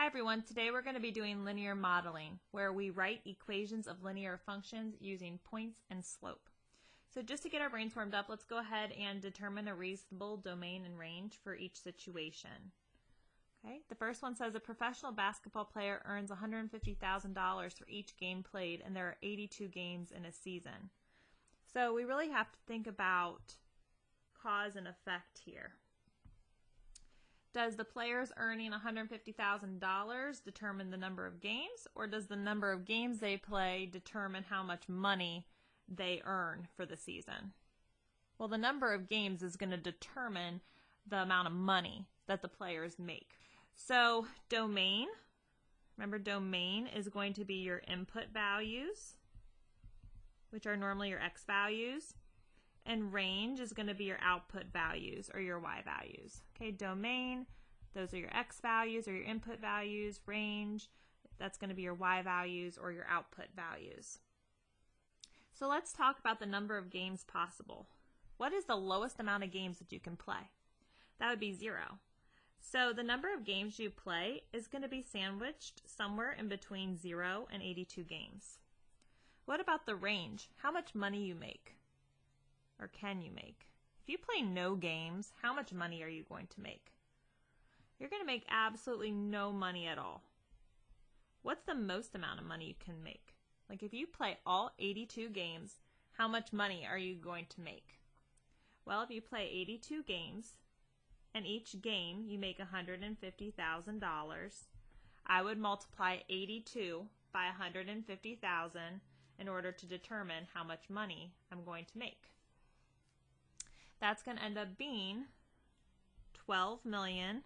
Hi everyone, today we're going to be doing linear modeling, where we write equations of linear functions using points and slope. So just to get our brains warmed up, let's go ahead and determine a reasonable domain and range for each situation. Okay, the first one says a professional basketball player earns $150,000 for each game played, and there are 82 games in a season. So we really have to think about cause and effect here. Does the players earning $150,000 determine the number of games, or does the number of games they play determine how much money they earn for the season? Well, the number of games is going to determine the amount of money that the players make. So domain, remember domain is going to be your input values, which are normally your x values. And range is going to be your output values or your y values. Okay, domain, those are your x values or your input values. Range, that's going to be your y values or your output values. So let's talk about the number of games possible. What is the lowest amount of games that you can play? That would be 0. So the number of games you play is going to be sandwiched somewhere in between 0 and 82 games. What about the range? How much money you make? Or can you make? If you play no games, how much money are you going to make? You're going to make absolutely no money at all. What's the most amount of money you can make? Like if you play all 82 games, how much money are you going to make? Well, if you play 82 games, and each game you make $150,000, I would multiply 82 by 150,000 in order to determine how much money I'm going to make. That's going to end up being $12,300,000.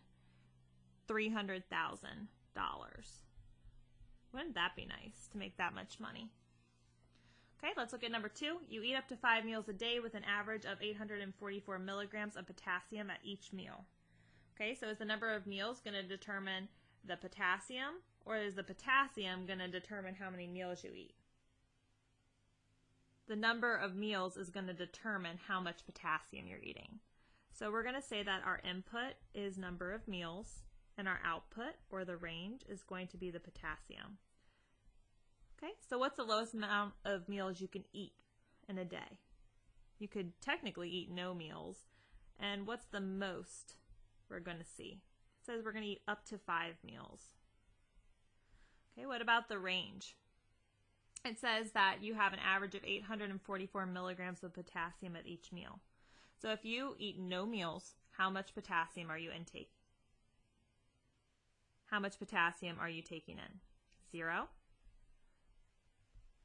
Wouldn't that be nice to make that much money? Okay, let's look at number 2. You eat up to 5 meals a day with an average of 844 milligrams of potassium at each meal. Okay, so is the number of meals going to determine the potassium, or is the potassium going to determine how many meals you eat? The number of meals is going to determine how much potassium you're eating. So we're going to say that our input is number of meals, and our output, or the range, is going to be the potassium. Okay, so what's the lowest amount of meals you can eat in a day? You could technically eat no meals. And what's the most we're going to see? It says we're going to eat up to 5 meals. Okay, what about the range? It says that you have an average of 844 milligrams of potassium at each meal. So if you eat no meals, how much potassium are you intaking? How much potassium are you taking in? 0.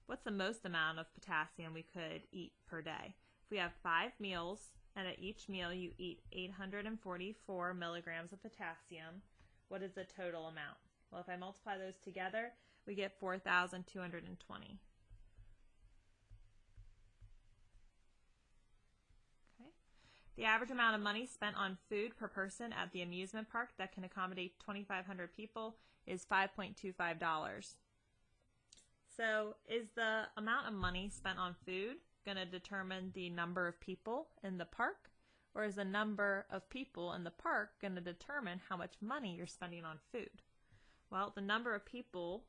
What's the most amount of potassium we could eat per day? If we have 5 meals, and at each meal you eat 844 milligrams of potassium, what is the total amount? Well, if I multiply those together, we get 4,220. Okay. The average amount of money spent on food per person at the amusement park that can accommodate 2,500 people is $5.25. So is the amount of money spent on food going to determine the number of people in the park? Or is the number of people in the park going to determine how much money you're spending on food? Well, the number of people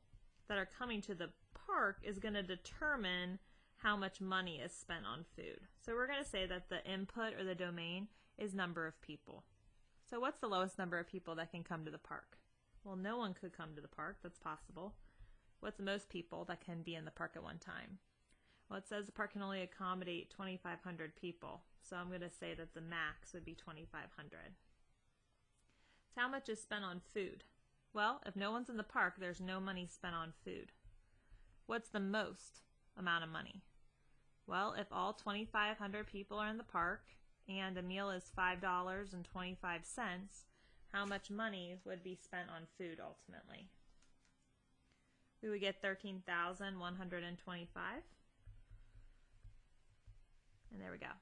that are coming to the park is going to determine how much money is spent on food. So we're going to say that the input or the domain is number of people. So what's the lowest number of people that can come to the park? Well, no one could come to the park. That's possible. What's the most people that can be in the park at one time? Well, it says the park can only accommodate 2,500 people. So I'm going to say that the max would be 2,500. So how much is spent on food? Well, if no one's in the park, there's no money spent on food. What's the most amount of money? Well, if all 2,500 people are in the park and a meal is $5.25, how much money would be spent on food ultimately? We would get $13,125. And there we go.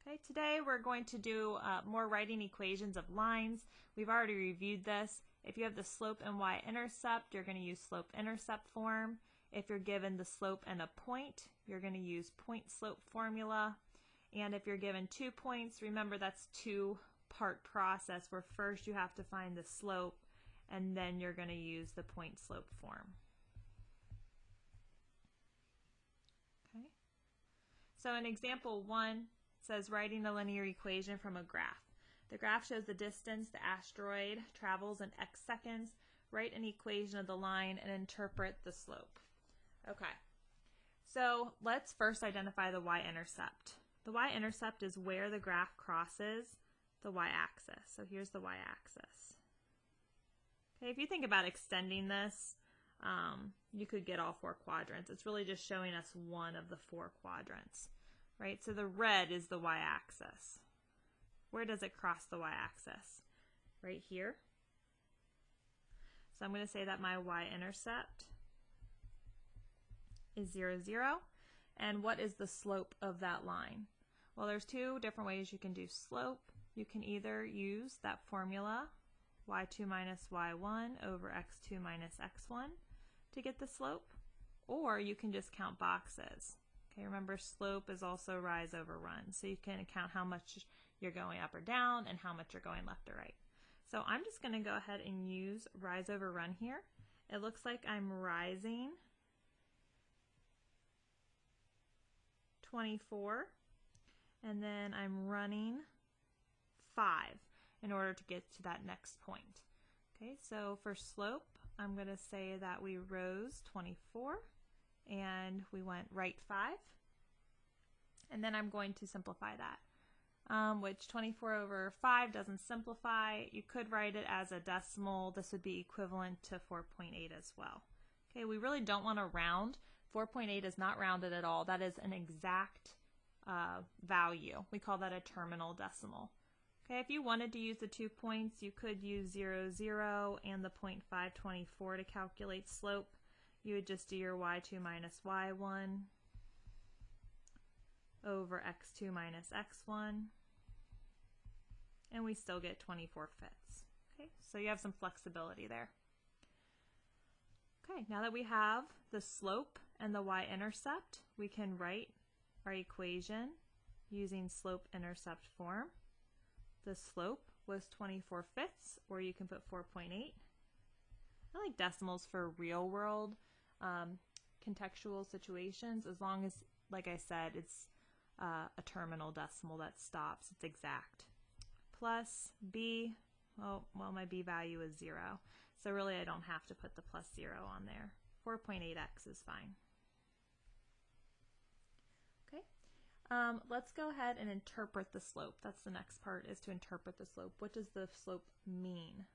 Okay, today we're going to do more writing equations of lines. We've already reviewed this. If you have the slope and y-intercept, you're going to use slope-intercept form. If you're given the slope and a point, you're going to use point-slope formula. And if you're given 2 points, remember that's 2-part process where first you have to find the slope and then you're going to use the point slope form. Okay. So in example 1, it says writing a linear equation from a graph. The graph shows the distance the asteroid travels in x seconds. Write an equation of the line and interpret the slope. Okay, so let's first identify the y-intercept. The y-intercept is where the graph crosses the y-axis. So here's the y-axis. Okay, if you think about extending this, you could get all 4 quadrants. It's really just showing us one of the 4 quadrants, right? So the red is the y-axis. Where does it cross the y-axis? Right here. So I'm going to say that my y-intercept is 0, 0. And what is the slope of that line? Well, there's 2 different ways you can do slope. You can either use that formula, y2 minus y1 over x2 minus x1 to get the slope, or you can just count boxes. Okay, remember slope is also rise over run, so you can count how much you're going up or down and how much you're going left or right. So I'm just going to go ahead and use rise over run here. It looks like I'm rising 24, and then I'm running 5 in order to get to that next point. Okay, so for slope, I'm going to say that we rose 24 and we went right 5, and then I'm going to simplify that. Which 24 over 5 doesn't simplify. You could write it as a decimal. This would be equivalent to 4.8 as well. Okay, we really don't want to round. 4.8 is not rounded at all. That is an exact value. We call that a terminal decimal. Okay, if you wanted to use the 2 points, you could use 0, 0 and the 0.524 to calculate slope. You would just do your y2 minus y1 over x2 minus x1, and we still get 24 fifths. Okay, so you have some flexibility there. Okay, now that we have the slope and the y-intercept, we can write our equation using slope-intercept form. The slope was 24 fifths, or you can put 4.8. I like decimals for real world contextual situations, as long as, like I said, it's a terminal decimal that stops, it's exact. Plus b, well my b value is 0, so really I don't have to put the plus 0 on there. 4.8x is fine. Okay, let's go ahead and interpret the slope. That's the next part, is to interpret the slope. What does the slope mean?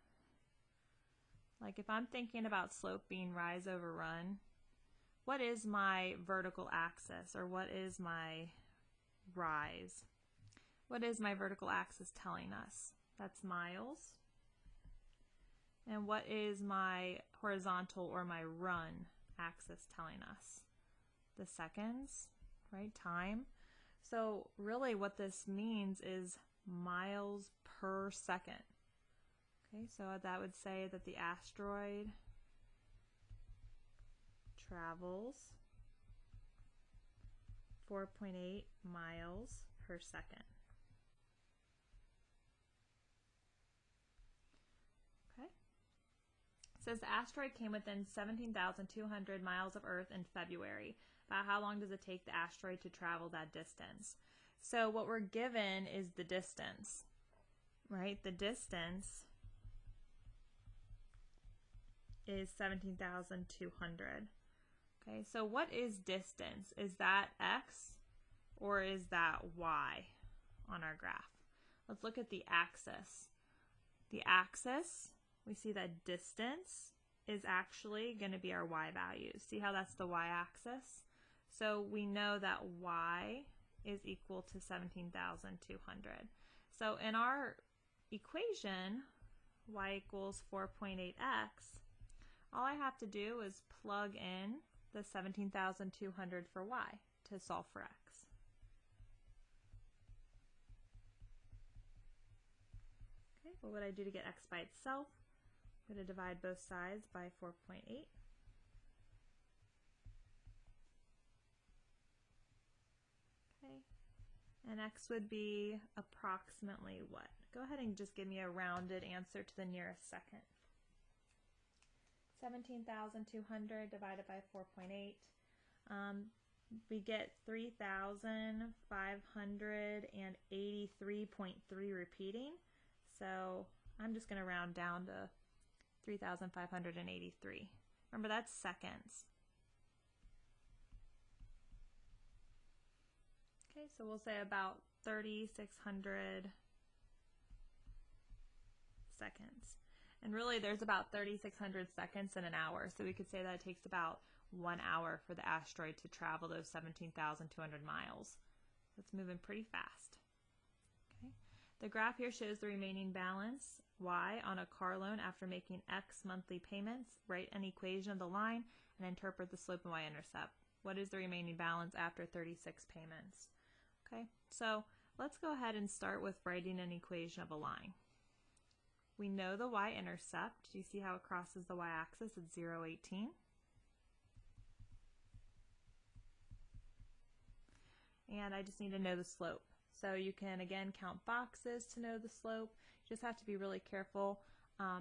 Like if I'm thinking about slope being rise over run, what is my vertical axis, or what is my rise? What is my vertical axis telling us? That's miles. And what is my horizontal or my run axis telling us? The seconds, right? Time. So really what this means is miles per second. Okay, so that would say that the asteroid travels 4.8 miles per second. Okay. It says the asteroid came within 17,200 miles of Earth in February. About how long does it take the asteroid to travel that distance? So what we're given is the distance, right? The distance is 17,200. Okay, so what is distance? Is that x or is that y on our graph? Let's look at the axis. The axis, we see that distance is actually going to be our y values. See how that's the y-axis? So we know that y is equal to 17,200. So in our equation, y equals 4.8x, all I have to do is plug in the 17,200 for y to solve for x. Okay, what would I do to get x by itself? I'm going to divide both sides by 4.8. Okay, and x would be approximately what? Go ahead and just give me a rounded answer to the nearest second. 17,200 divided by 4.8. We get 3,583.3 repeating. So I'm just going to round down to 3,583. Remember, that's seconds. Okay, so we'll say about 3,600 seconds. And really, there's about 3,600 seconds in an hour. So we could say that it takes about 1 hour for the asteroid to travel those 17,200 miles. It's moving pretty fast. Okay. The graph here shows the remaining balance, Y, on a car loan after making X monthly payments. Write an equation of the line and interpret the slope and Y-intercept. What is the remaining balance after 36 payments? Okay, so let's go ahead and start with writing an equation of a line. We know the Y-intercept. Do you see how it crosses the Y-axis? It's 0, 18. And I just need to know the slope. So you can, again, count boxes to know the slope. You just have to be really careful.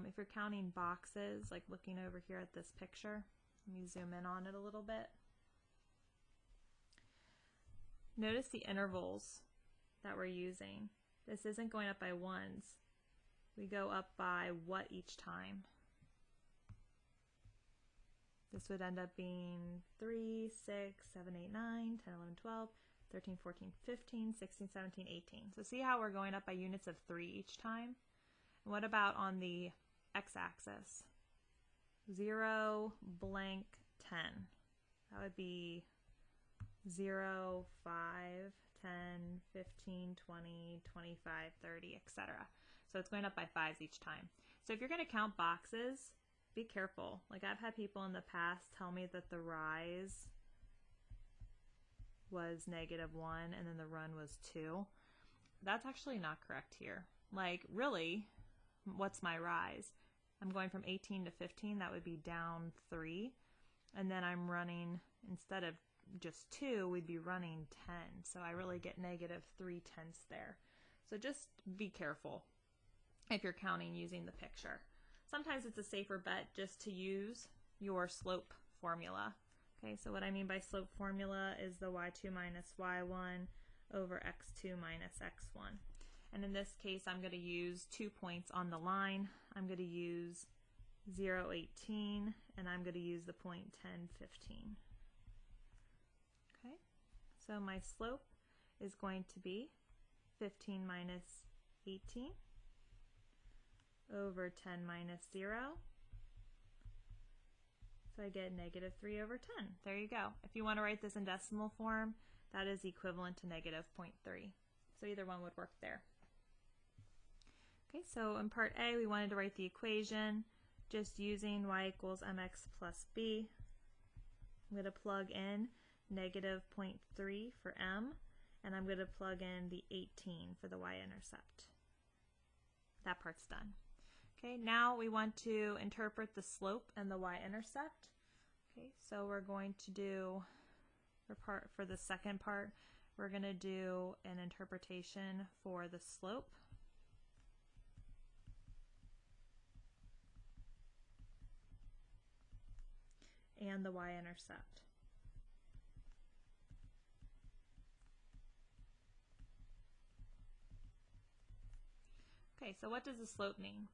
If you're counting boxes, like looking over here at this picture, let me zoom in on it a little bit. Notice the intervals that we're using. This isn't going up by ones. We go up by what each time? This would end up being 3, 6, 7, 8, 9, 10, 11, 12, 13, 14, 15, 16, 17, 18. So see how we're going up by units of 3 each time? And what about on the x-axis? 0, blank, 10. That would be 0, 5, 10, 15, 20, 25, 30, etc. So it's going up by 5s each time. So if you're going to count boxes, be careful. Like, I've had people in the past tell me that the rise was -1 and then the run was 2. That's actually not correct here. Like, really, what's my rise? I'm going from 18 to 15, that would be down 3. And then I'm running, instead of just 2, we'd be running 10. So I really get -3/10 there. So just be careful if you're counting using the picture. Sometimes it's a safer bet just to use your slope formula. Okay, so what I mean by slope formula is the y2 minus y1 over x2 minus x1. And in this case, I'm going to use 2 points on the line. I'm going to use 0, 18, and I'm going to use the point 10, 15. Okay, so my slope is going to be 15 minus 18 over 10 minus 0. So I get -3 over 10. There you go. If you want to write this in decimal form, that is equivalent to -0.3. So either one would work there. Okay, so in part A, we wanted to write the equation just using y equals mx plus b. I'm going to plug in -0.3 for m, and I'm going to plug in the 18 for the y-intercept. That part's done. Okay, now we want to interpret the slope and the y-intercept. Okay, so we're going to do, for the second part, we're going to do an interpretation for the slope. And the y-intercept. Okay, so what does the slope mean?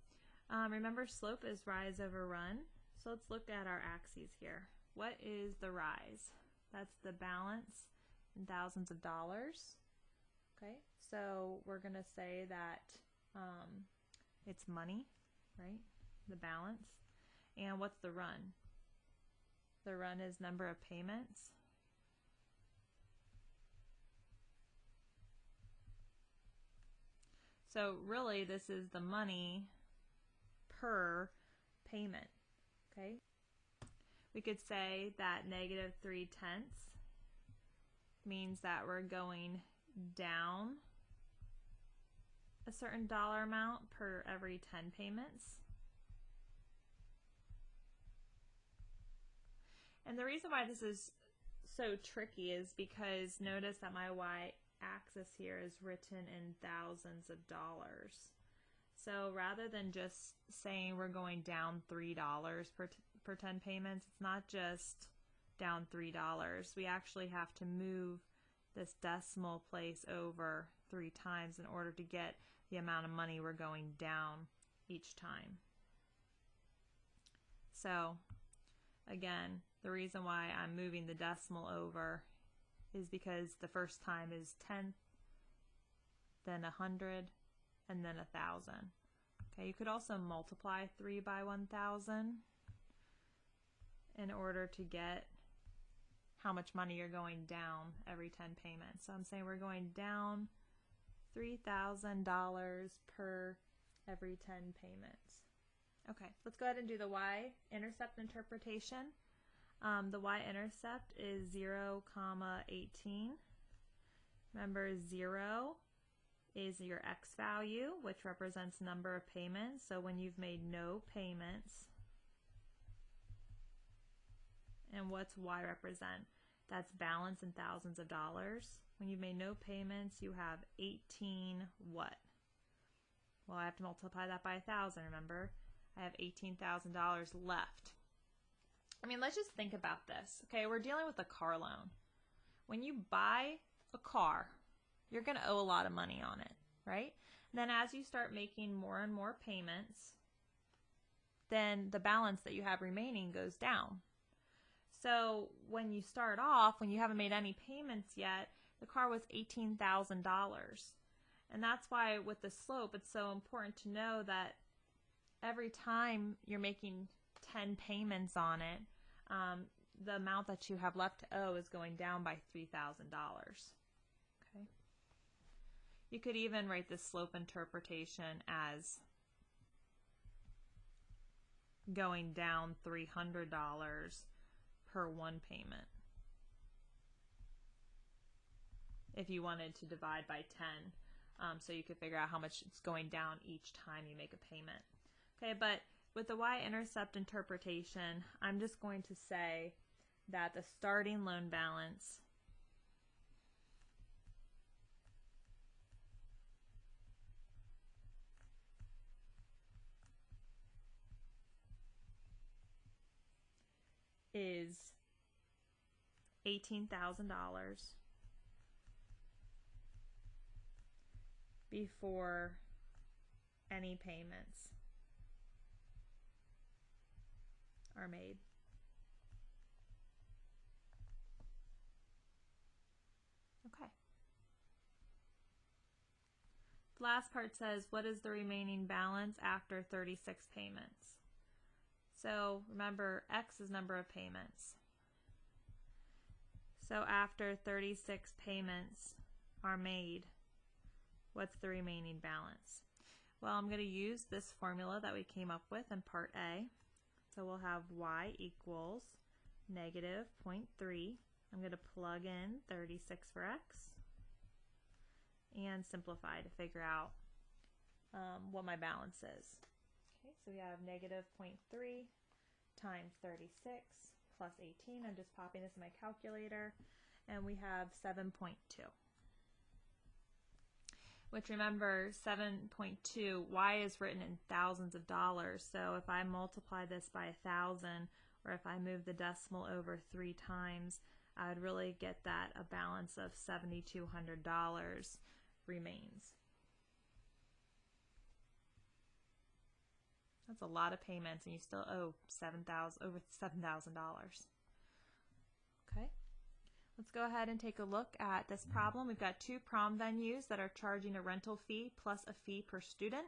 Remember, slope is rise over run. So let's look at our axes here. What is the rise? That's the balance in thousands of dollars. Okay, so we're going to say that it's money, right? The balance. And what's the run? The run is number of payments. So really, this is the money per payment. Okay, we could say that -3/10 means that we're going down a certain dollar amount per every 10 payments. And the reason why this is so tricky is because notice that my y-axis here is written in thousands of dollars. So rather than just saying we're going down $3 per 10 payments, it's not just down $3. We actually have to move this decimal place over 3 times in order to get the amount of money we're going down each time. So again, the reason why I'm moving the decimal over is because the first time is 10th, then 100, and then 1,000. Okay, you could also multiply 3 by 1,000 in order to get how much money you're going down every 10 payments. So I'm saying we're going down $3,000 per every 10 payments. Okay, let's go ahead and do the Y-Intercept interpretation. The Y-Intercept is 0, 18. Remember, 0 is your X value, which represents number of payments. So when you've made no payments, and what's Y represent? That's balance in thousands of dollars. When you've made no payments, you have 18 what? Well, I have to multiply that by 1,000, remember? I have $18,000 left. I mean, let's just think about this. Okay, we're dealing with a car loan. When you buy a car, you're going to owe a lot of money on it, right? And then as you start making more and more payments, then the balance that you have remaining goes down. So when you start off, when you haven't made any payments yet, the car was $18,000. And that's why with the slope, it's so important to know that every time you're making 10 payments on it, the amount that you have left to owe is going down by $3,000. Okay. You could even write this slope interpretation as going down $300 per one payment if you wanted to divide by 10, so you could figure out how much it's going down each time you make a payment. Okay, but with the Y-intercept interpretation, I'm just going to say that the starting loan balance is $18,000 before any payments are made. Okay. The last part says, what is the remaining balance after 36 payments? So remember, X is number of payments. So after 36 payments are made, what's the remaining balance? Well, I'm going to use this formula that we came up with in part A. So we'll have Y equals negative 0.3. I'm going to plug in 36 for X and simplify to figure out what my balance is. Okay, so we have negative 0.3 times 36 plus 18. I'm just popping this in my calculator, and we have 7.2. Which, remember, 7.2, Y is written in thousands of dollars, so if I multiply this by 1,000, or if I move the decimal over 3 times, I would really get that a balance of $7,200 remains. That's a lot of payments, and you still owe over $7,000. Okay. Let's go ahead and take a look at this problem. We've got 2 prom venues that are charging a rental fee plus a fee per student.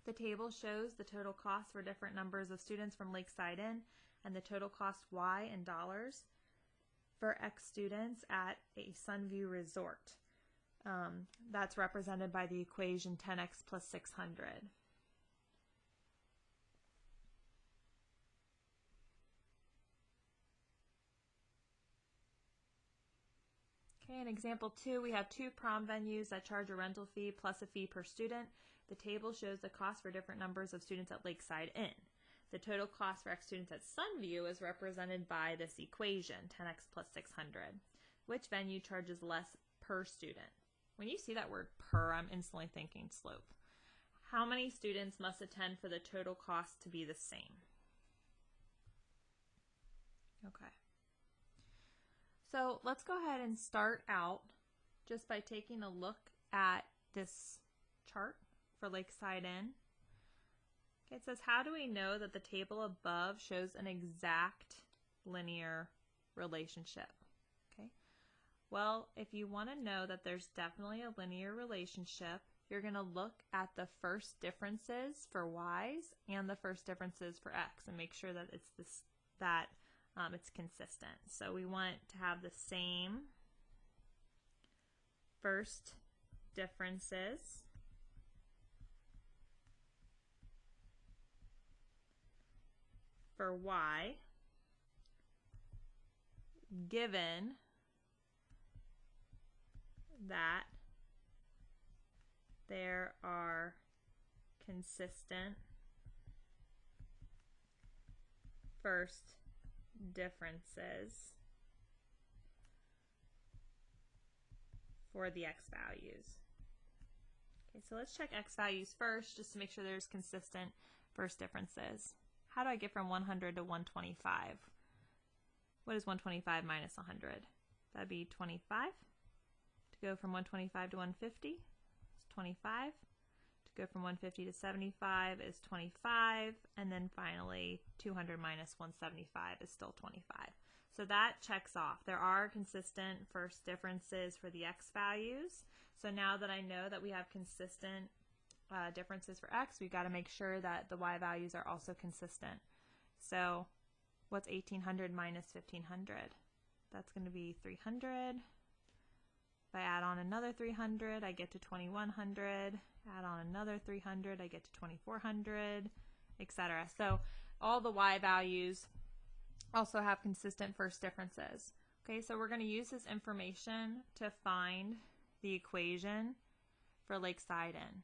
The table shows the total cost for different numbers of students from Lakeside Inn and the total cost Y in dollars for X students at a Sunview resort. That's represented by the equation 10x plus 600. In example 2, we have 2 prom venues that charge a rental fee plus a fee per student. The table shows the cost for different numbers of students at Lakeside Inn. The total cost for X students at Sunview is represented by this equation, 10x plus 600. Which venue charges less per student? When you see that word per, I'm instantly thinking slope. How many students must attend for the total cost to be the same? Okay. So let's go ahead and start out just by taking a look at this chart for Lakeside Inn. Okay, it says, how do we know that the table above shows an exact linear relationship? Okay. Well, if you want to know that there's definitely a linear relationship, you're going to look at the first differences for y's and the first differences for x and make sure that it's it's consistent. So we want to have the same first differences for y given that there are consistent first differences for the x values. Okay, so let's check x values first just to make sure there's consistent first differences. How do I get from 100 to 125? What is 125 minus 100? That'd be 25. To go from 125 to 150 is 25. To go from 150 to 75 is 25. And then finally, 200 minus 175 is still 25. So that checks off. There are consistent first differences for the x values. So now that I know that we have consistent differences for x, we've got to make sure that the y values are also consistent. So what's 1800 minus 1500? That's going to be 300. If I add on another 300, I get to 2100. Add on another 300, I get to 2400, etc. So all the y values also have consistent first differences. Okay, so we're going to use this information to find the equation for Lakeside Inn.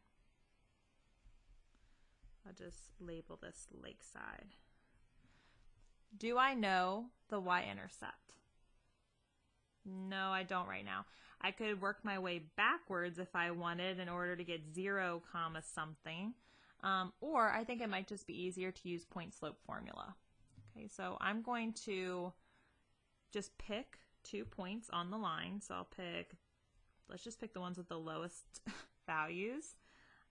I'll just label this Lakeside. Do I know the y-intercept? No, I don't right now. I could work my way backwards if I wanted in order to get 0, something. Or I think it might just be easier to use point slope formula. Okay, so I'm going to just pick 2 points on the line. So I'll pick, let's just pick the ones with the lowest values.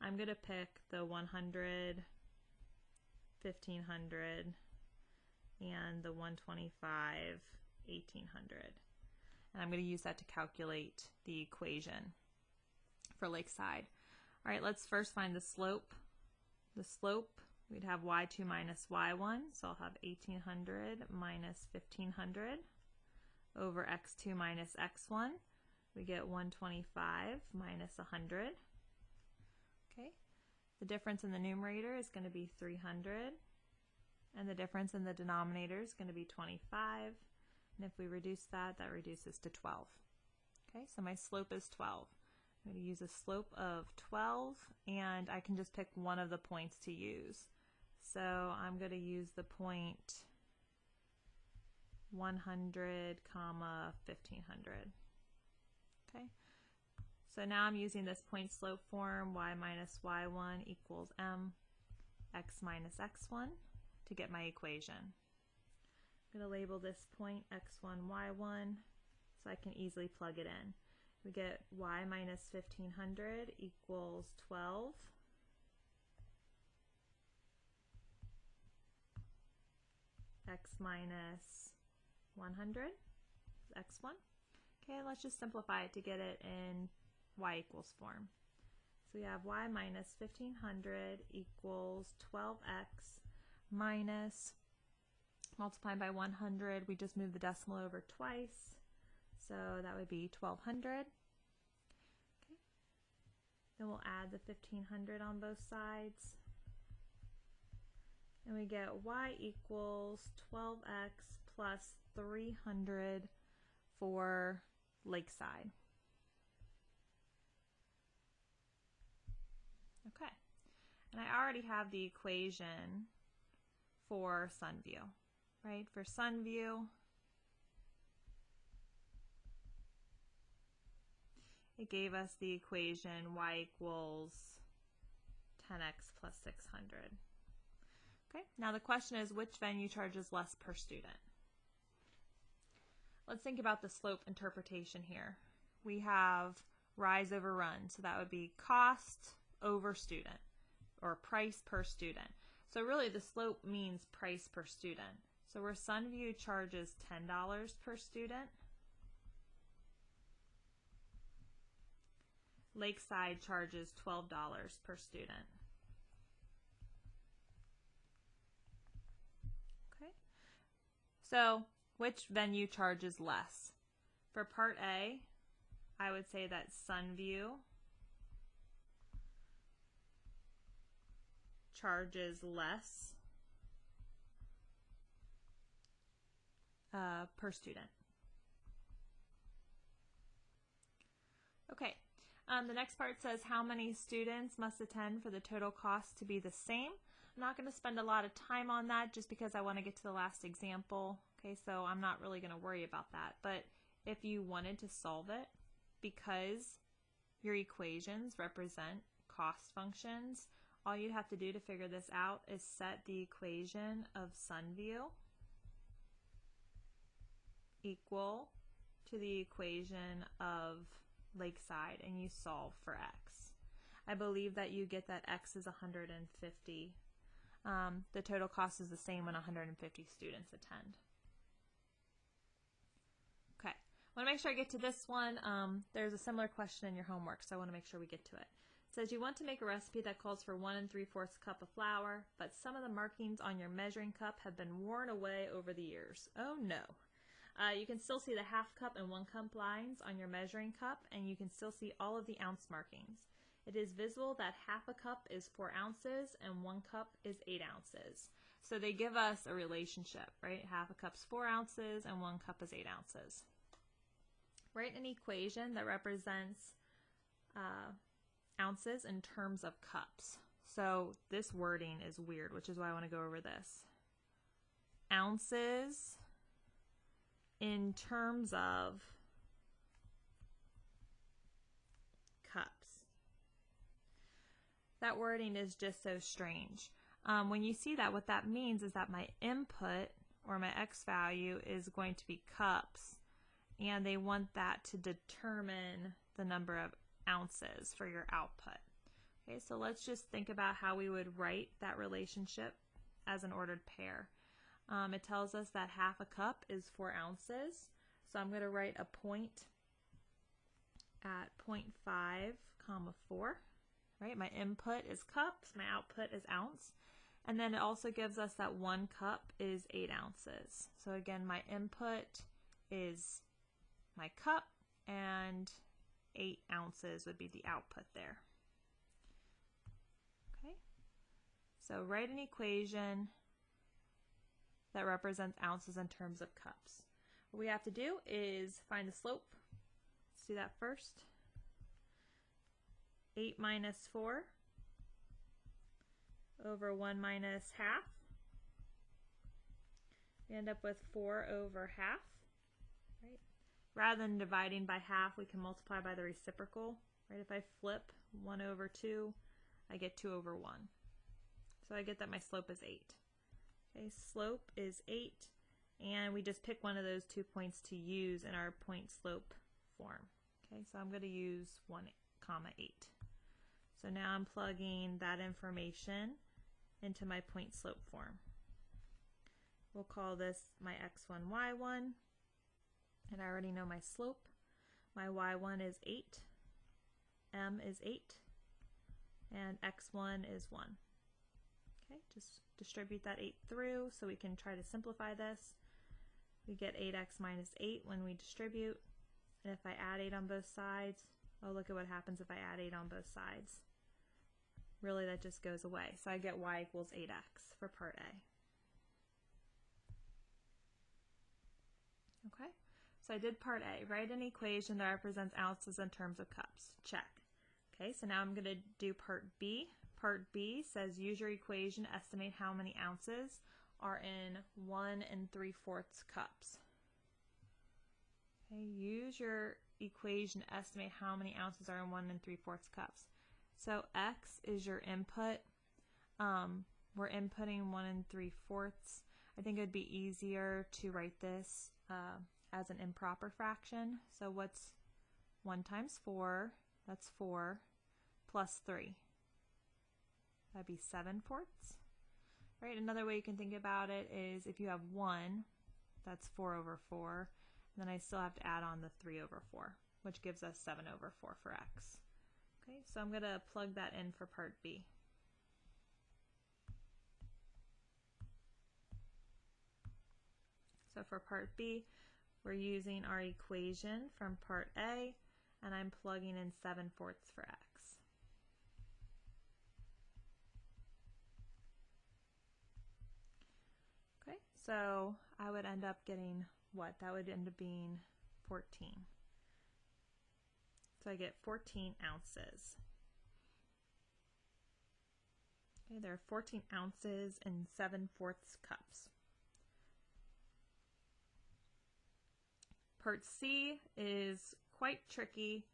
I'm going to pick the 100, 1500, and the 125, 1800. And I'm going to use that to calculate the equation for Lakeside. All right, let's first find the slope. The slope, we'd have y2 minus y1, so I'll have 1800 minus 1500 over x2 minus x1. We get 125 minus 100. Okay, the difference in the numerator is going to be 300, and the difference in the denominator is going to be 25. And if we reduce that, that reduces to 12. Okay, so my slope is 12. I'm going to use a slope of 12, and I can just pick one of the points to use. So I'm going to use the point 100, 1500. Okay, so now I'm using this point slope form, y minus y1 equals m x minus x1 to get my equation. I'm going to label this point x1, y1 so I can easily plug it in. We get y minus 1500 equals 12 x minus 100 is x1. Okay, let's just simplify it to get it in y equals form. So we have y minus 1500 equals 12x minus, multiplying by 100, we just move the decimal over twice, so that would be 1200. Okay. Then we'll add the 1500 on both sides, and we get y equals 12x plus 300 for Lakeside. Okay, and I already have the equation for Sunview, right? For Sunview, it gave us the equation y equals 10x plus 600. Okay, now the question is, which venue charges less per student? Let's think about the slope interpretation here. We have rise over run, so that would be cost over student, or price per student. So really the slope means price per student. So where Sunview charges $10 per student, Lakeside charges $12 per student. Okay, so which venue charges less? For part A, I would say that Sunview charges less per student. Okay, the next part says how many students must attend for the total cost to be the same. I'm not going to spend a lot of time on that just because I want to get to the last example. Okay, so I'm not really going to worry about that. But if you wanted to solve it, because your equations represent cost functions, all you'd have to do to figure this out is set the equation of Sunview equal to the equation of Lakeside, and you solve for x. I believe that you get that x is 150. The total cost is the same when 150 students attend. Okay, I want to make sure I get to this one. There's a similar question in your homework, so I want to make sure we get to it. It says you want to make a recipe that calls for 1 3/4 cup of flour, but some of the markings on your measuring cup have been worn away over the years. Oh no. You can still see the half cup and 1 cup lines on your measuring cup, and you can still see all of the ounce markings. It is visible that half a cup is 4 ounces and 1 cup is 8 ounces. So they give us a relationship, right? Half a cup's 4 ounces and 1 cup is 8 ounces. Write an equation that represents ounces in terms of cups. So this wording is weird, which is why I want to go over this. Ounces in terms of cups. That wording is just so strange. When you see that, what that means is that my input, or my x value, is going to be cups, and they want that to determine the number of ounces for your output. Okay, so let's just think about how we would write that relationship as an ordered pair. It tells us that half a cup is 4 ounces, so I'm going to write a point at 0.5, 4. Right? My input is cups, my output is ounce, and then it also gives us that 1 cup is 8 ounces. So again, my input is my cup, and 8 ounces would be the output there. Okay, so write an equation that represents ounces in terms of cups. What we have to do is find the slope. Let's do that first. 8 minus 4 over 1 minus half. We end up with 4 over half. Right? Rather than dividing by half, we can multiply by the reciprocal. Right? If I flip 1 over 2, I get 2 over 1. So I get that my slope is 8. Okay, slope is 8, and we just pick one of those 2 points to use in our point slope form. Okay, so I'm going to use 1, 8. So now I'm plugging that information into my point slope form. We'll call this my x1, y1, and I already know my slope. My y1 is 8, m is 8, and x1 is 1. Okay, just distribute that 8 through so we can try to simplify this. We get 8x minus 8 when we distribute, and if I add 8 on both sides, oh, look at what happens if I add 8 on both sides. Really, that just goes away. So I get y equals 8x for part A. Okay, so I did part A. Write an equation that represents ounces in terms of cups. Check. Okay, so now I'm going to do part B. Part B says use your equation, estimate how many ounces are in 1 3/4 cups. Okay, use your equation to estimate how many ounces are in 1 3/4 cups. So X is your input. We're inputting 1 3/4. I think it would be easier to write this as an improper fraction. So what's 1 times 4? That's 4 plus 3. That'd be 7/4. Right? Another way you can think about it is if you have 1, that's 4/4. And then I still have to add on the 3/4, which gives us 7/4 for X. Okay, so I'm going to plug that in for part B. So for part B, we're using our equation from part A, and I'm plugging in 7/4 for X. Okay, so I would end up getting what? That would end up being 14. So I get 14 ounces. Okay, there are 14 ounces in 7/4 cups. Part C is quite tricky.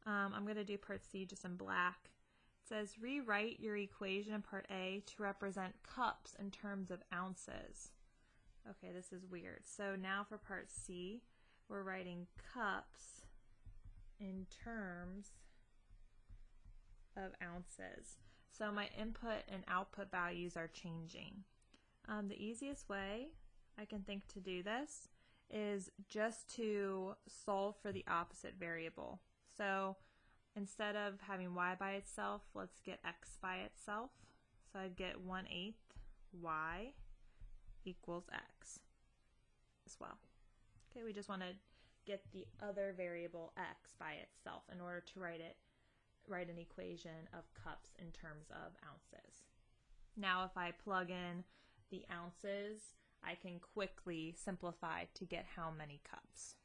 I'm going to do part C just in black. It says rewrite your equation in part A to represent cups in terms of ounces. Okay, this is weird. So now for part C, we're writing cups in terms of ounces. So my input and output values are changing. The easiest way I can think to do this is just to solve for the opposite variable. So instead of having y by itself, let's get x by itself. So I'd get 1/8 y equals x as well. Okay, we just want to get the other variable x by itself in order to write an equation of cups in terms of ounces. Now if I plug in the ounces, I can quickly simplify to get how many cups.